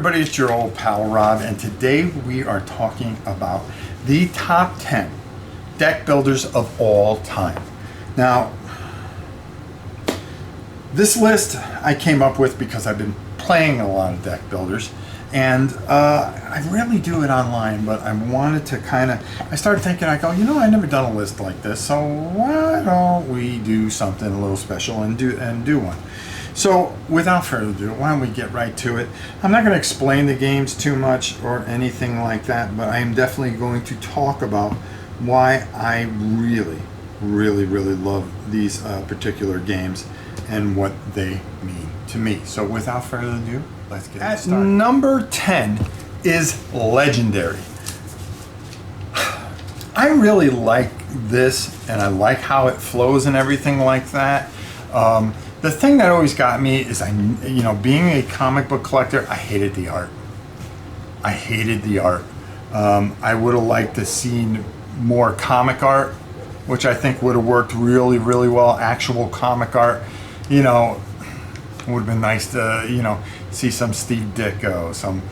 everybody, it's your old pal Rob, and today we are talking about the top 10 deck builders of all time. Now, this list I came up with because I've been playing a lot of deck builders, and I rarely do it online, but I wanted to I started thinking, I go, I never done a list like this, so why don't we do something a little special and do one. So without further ado, why don't we get right to it. I'm not going to explain the games too much or anything like that, but I am definitely going to talk about why I really love these particular games and what they mean to me. So without further ado, let's get started. At number 10 is Legendary. I really like this, and I like how it flows and everything like that. The thing that always got me is, being a comic book collector, I hated the art. I would have liked to see more comic art, which I think would have worked really well. Actual comic art, it would have been nice to, see some Steve Ditko, some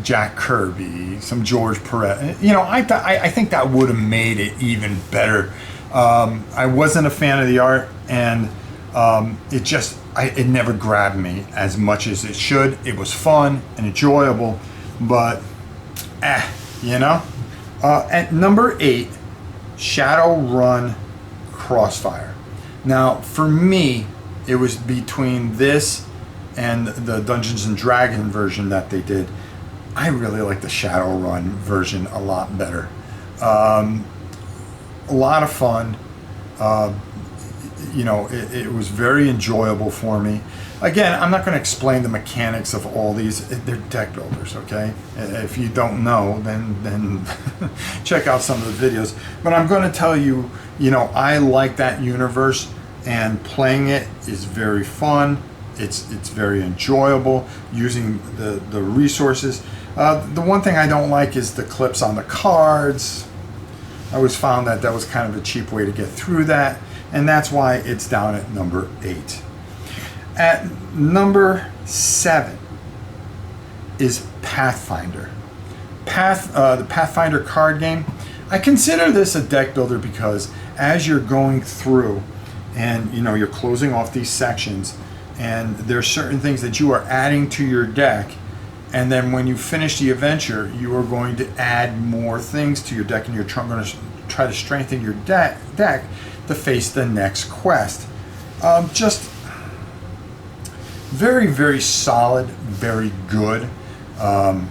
Jack Kirby, some George Perez. I think that would have made it even better. I wasn't a fan of the art, and it never grabbed me as much as it should. It was fun and enjoyable, but At number 8, Shadowrun Crossfire. Now, for me, it was between this and the Dungeons and Dragons version that they did. I really like the Shadowrun version a lot better. A lot of fun. It was very enjoyable for me. Again, I'm not going to explain the mechanics of all these. They're deck builders, okay? If you don't know, then check out some of the videos. But I'm going to tell you, I like that universe, and playing it is very fun. It's very enjoyable using the resources. The one thing I don't like is the clips on the cards. I always found that was kind of a cheap way to get through that, and that's why it's down at number 8. At number 7 is Pathfinder. The Pathfinder card game. I consider this a deck builder because as you're going through and you're closing off these sections, and there's certain things that you are adding to your deck, and then when you finish the adventure, you are going to add more things to your deck, and you're going to try to strengthen your deck to face the next quest. Just very solid, very good. And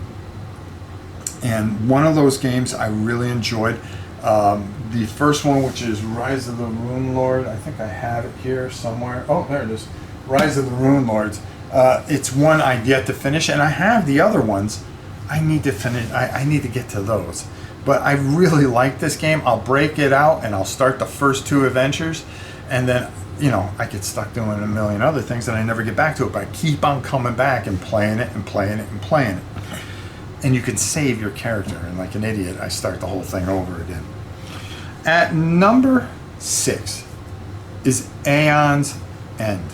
one of those games I really enjoyed. The first one, which is Rise of the Rune Lord. I think I have it here somewhere. Oh, there it is. Rise of the Rune Lords. It's one I've yet to finish, and I have the other ones. I need to finish. I need to get to those. But I really like this game. I'll break it out and I'll start the first 2 adventures, and then I get stuck doing a million other things and I never get back to it. But I keep on coming back and playing it. And you can save your character, and like an idiot, I start the whole thing over again. At number 6 is Aeon's End.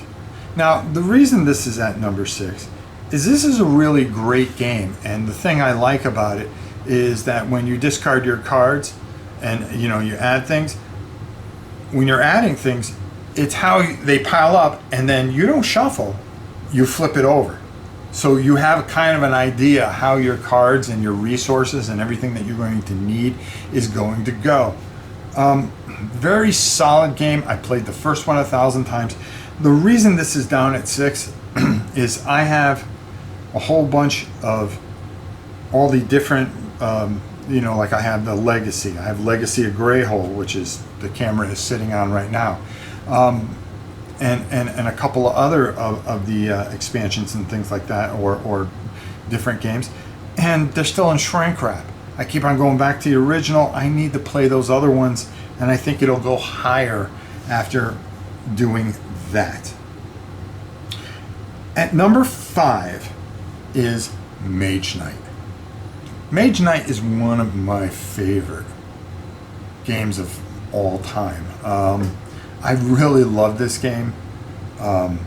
Now, the reason this is at number 6 is this is a really great game, and the thing I like about it is that when you discard your cards and you add things, when you're adding things, it's how they pile up, and then you don't shuffle, you flip it over. So you have kind of an idea how your cards and your resources and everything that you're going to need is going to go. Very solid game. I played the first one 1,000 times. The reason this is down at 6 is I have a whole bunch of all the different, like I have the Legacy. I have Legacy of Greyhole, which is the camera is sitting on right now. And a couple of other of the expansions and things like that, or different games, and they're still in shrink wrap. I keep on going back to the original. I need to play those other ones, and I think it'll go higher after doing that. At number 5 is Mage Knight. Mage Knight is one of my favorite games of all time. I really love this game. I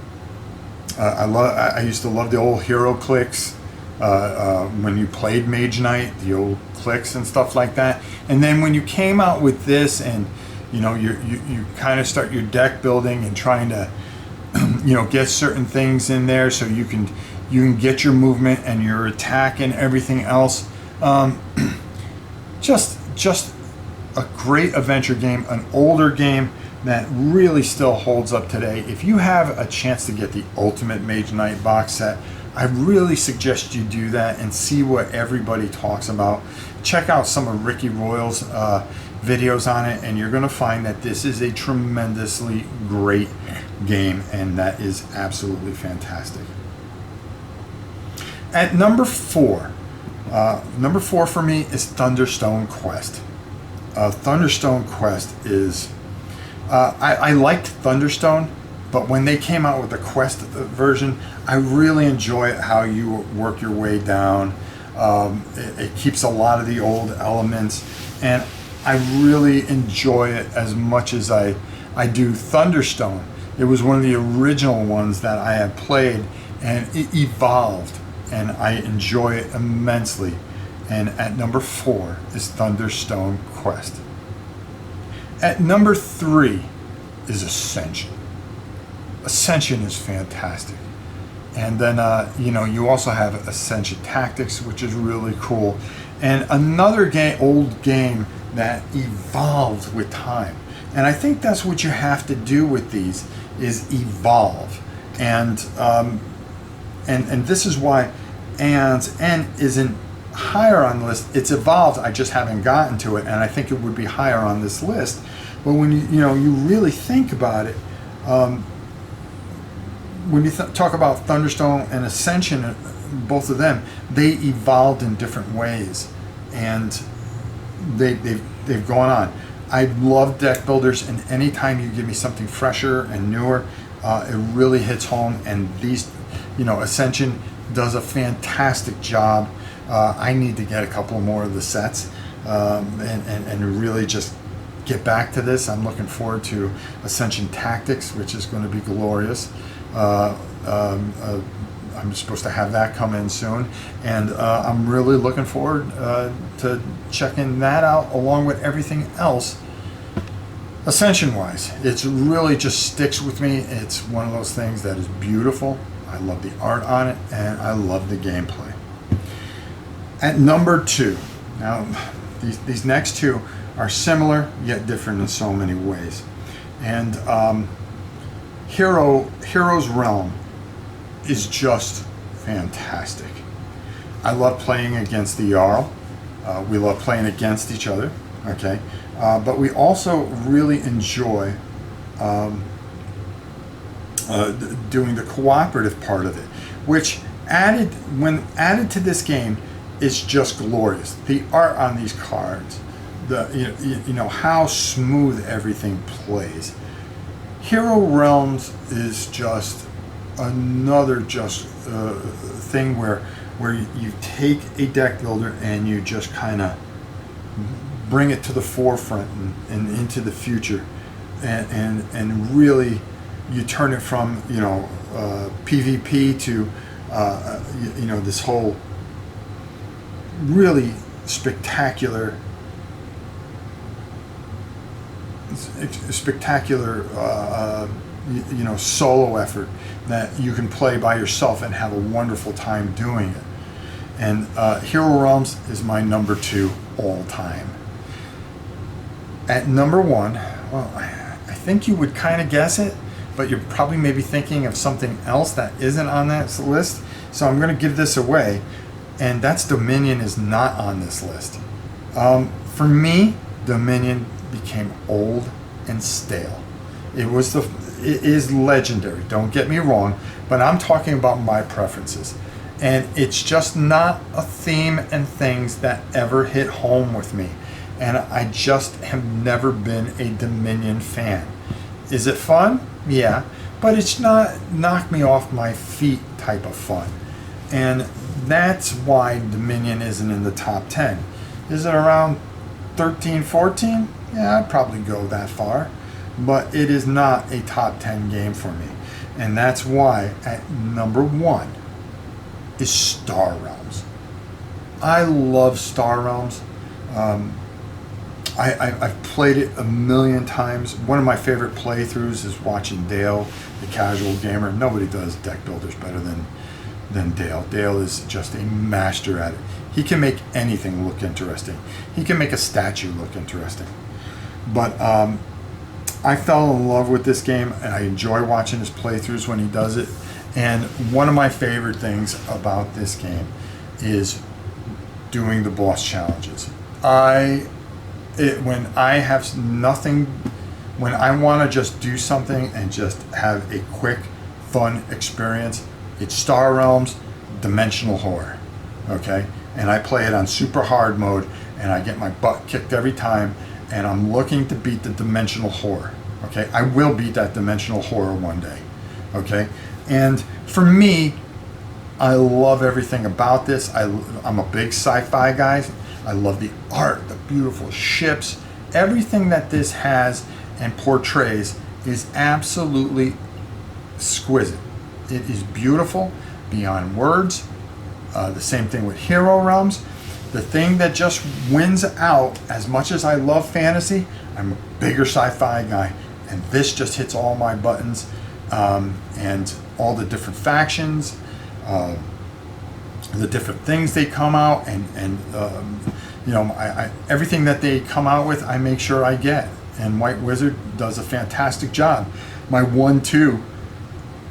used to love the old Hero Clicks. when you played Mage Knight, the old clicks and stuff like that. And then when you came out with this, and you know, you kind of start your deck building and trying to you know, get certain things in there so you can get your movement and your attack and everything else. Just a great adventure game, an older game that really still holds up today. If you have a chance to get the Ultimate Mage Knight box set, I really suggest you do that and see what everybody talks about. Check out some of Ricky Royal's videos on it, and you're going to find that this is a tremendously great game, and that is absolutely fantastic. At number 4 for me is Thunderstone Quest. Thunderstone Quest is I liked Thunderstone, but when they came out with the Quest version, I really enjoy how you work your way down. It keeps a lot of the old elements, and I really enjoy it as much as I do Thunderstone. It was one of the original ones that I had played, and it evolved, and I enjoy it immensely. And at number 4 is Thunderstone Quest. At number 3 is Ascension. Ascension is fantastic. And then, you know, you also have Ascension Tactics, which is really cool. And another old game that evolved with time. And I think that's what you have to do with these, is evolve. And this is why Aeon's End isn't higher on the list. It's evolved, I just haven't gotten to it, and I think it would be higher on this list. But when you really think about it, when you talk about Thunderstone and Ascension, both of them, they evolved in different ways, and they've gone on. I love deck builders, and anytime you give me something fresher and newer, it really hits home. And these, you know, Ascension does a fantastic job. I need to get a couple more of the sets and really just get back to this. I'm looking forward to Ascension Tactics, which is going to be glorious. I'm supposed to have that come in soon, and I'm really looking forward to checking that out along with everything else. Ascension wise, it's really just sticks with me. It's one of those things that is beautiful. I love the art on it, and I love the gameplay. At number 2, now these next two are similar yet different in so many ways. And Hero's Realm is just fantastic. I love playing against the Jarl. We love playing against each other, okay? But we also really enjoy doing the cooperative part of it, which when added to this game is just glorious. The art on these cards, you know how smooth everything plays. Hero Realms is just another thing where you take a deck builder and you just kind of bring it to the forefront and into the future, and really you turn it from PvP to this whole really spectacular solo effort that you can play by yourself and have a wonderful time doing it. And Hero Realms is my number 2 all time. At number 1, well, I think you would kind of guess it, but you're probably maybe thinking of something else that isn't on that list. So I'm going to give this away, and that's Dominion is not on this list. For me, Dominion became old and stale. It is legendary, don't get me wrong, but I'm talking about my preferences. And it's just not a theme and things that ever hit home with me. And I just have never been a Dominion fan. Is it fun? Yeah, but it's not knock me off my feet type of fun. And that's why Dominion isn't in the top 10. Is it around 13, 14? Yeah, I'd probably go that far. But it is not a top 10 game for me. And that's why at number 1 is Star Realms. I love Star Realms. I've played it a million times. One of my favorite playthroughs is watching Dale, the casual gamer. Nobody does deck builders better than Dale. Dale is just a master at it. He can make anything look interesting. He can make a statue look interesting. But I fell in love with this game, and I enjoy watching his playthroughs when he does it. And one of my favorite things about this game is doing the boss challenges. When I have nothing, when I want to just do something and just have a quick, fun experience, it's Star Realms Dimensional Horror, okay? And I play it on super hard mode, and I get my butt kicked every time, and I'm looking to beat the Dimensional Horror, okay? I will beat that Dimensional Horror one day, okay? And for me, I love everything about this. I'm a big sci-fi guy. I love the art, the beautiful ships. Everything that this has and portrays is absolutely exquisite. It is beautiful beyond words. The same thing with Hero Realms. The thing that just wins out, as much as I love fantasy, I'm a bigger sci-fi guy, and this just hits all my buttons, and all the different factions, the different things they come out, and you know, everything that they come out with, I make sure I get. And White Wizard does a fantastic job. My 1-2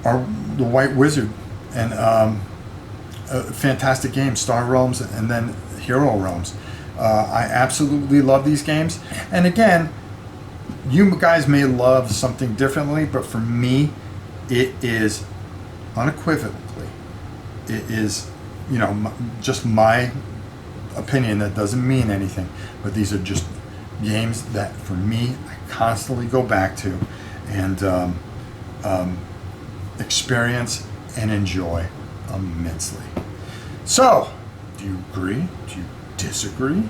are the White Wizard, and a fantastic game, Star Realms, and then Hero Realms. I absolutely love these games. And again, you guys may love something differently, but for me, it is unequivocally, it is, you know, just my opinion. That doesn't mean anything, but these are just games that for me I constantly go back to and experience and enjoy immensely. So, do you agree? Do you disagree?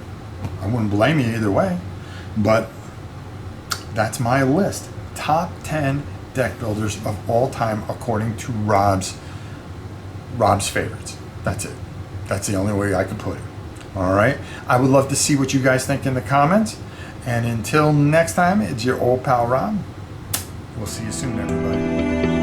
I wouldn't blame you either way, but that's my list. Top 10 deck builders of all time according to Rob's favorites. That's it. That's the only way I could put it. All right. I would love to see what you guys think in the comments. And until next time, it's your old pal Rob. We'll see you soon, everybody.